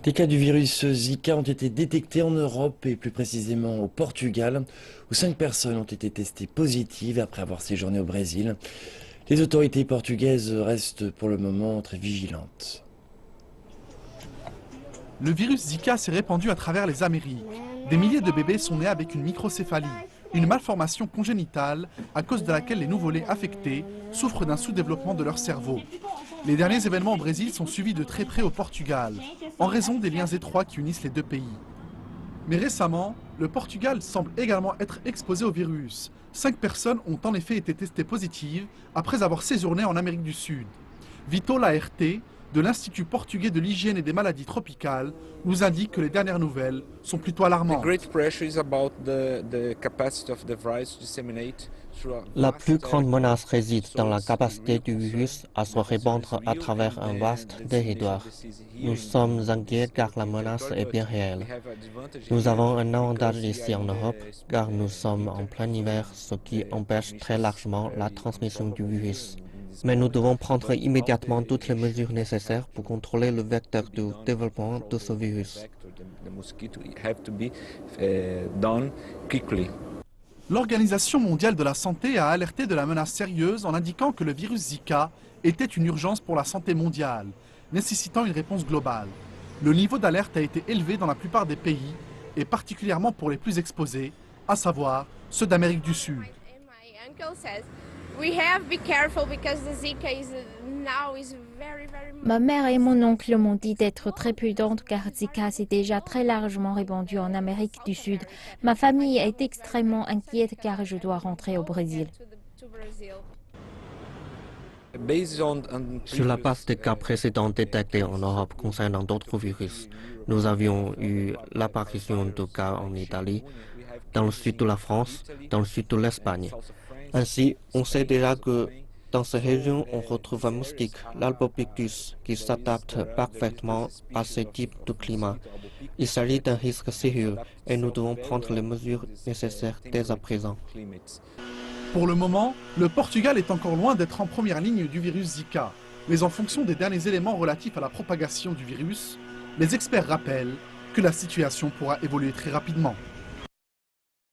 Des cas du virus Zika ont été détectés en Europe et plus précisément au Portugal, où 5 personnes ont été testées positives après avoir séjourné au Brésil. Les autorités portugaises restent pour le moment très vigilantes. Le virus Zika s'est répandu à travers les Amériques. Des milliers de bébés sont nés avec une microcéphalie, une malformation congénitale à cause de laquelle les nouveau-nés affectés souffrent d'un sous-développement de leur cerveau. Les derniers événements au Brésil sont suivis de très près au Portugal, en raison des liens étroits qui unissent les deux pays. Mais récemment, le Portugal semble également être exposé au virus. 5 personnes ont en effet été testées positives après avoir séjourné en Amérique du Sud. Vito Laerte, de l'Institut portugais de l'hygiène et des maladies tropicales, nous indique que les dernières nouvelles sont plutôt alarmantes. La plus grande menace réside dans la capacité du virus à se répandre à travers un vaste territoire. Nous sommes inquiets car la menace est bien réelle. Nous avons un avantage ici en Europe car nous sommes en plein hiver, ce qui empêche très largement la transmission du virus. Mais nous devons prendre immédiatement toutes les mesures nécessaires pour contrôler le vecteur du développement de ce virus. L'Organisation mondiale de la santé a alerté de la menace sérieuse en indiquant que le virus Zika était une urgence pour la santé mondiale, nécessitant une réponse globale. Le niveau d'alerte a été élevé dans la plupart des pays, et particulièrement pour les plus exposés, à savoir ceux d'Amérique du Sud. Ma mère et mon oncle m'ont dit d'être très prudente car Zika s'est déjà très largement répandu en Amérique du Sud. Ma famille est extrêmement inquiète car je dois rentrer au Brésil. Sur la base des cas précédents détectés en Europe concernant d'autres virus, nous avions eu l'apparition de cas en Italie, dans le sud de la France, dans le sud de l'Espagne. Ainsi, on sait déjà que dans ces régions, on retrouve un moustique, l'Albopictus, qui s'adapte parfaitement à ce type de climat. Il s'agit d'un risque sérieux et nous devons prendre les mesures nécessaires dès à présent. Pour le moment, le Portugal est encore loin d'être en première ligne du virus Zika. Mais en fonction des derniers éléments relatifs à la propagation du virus, les experts rappellent que la situation pourra évoluer très rapidement.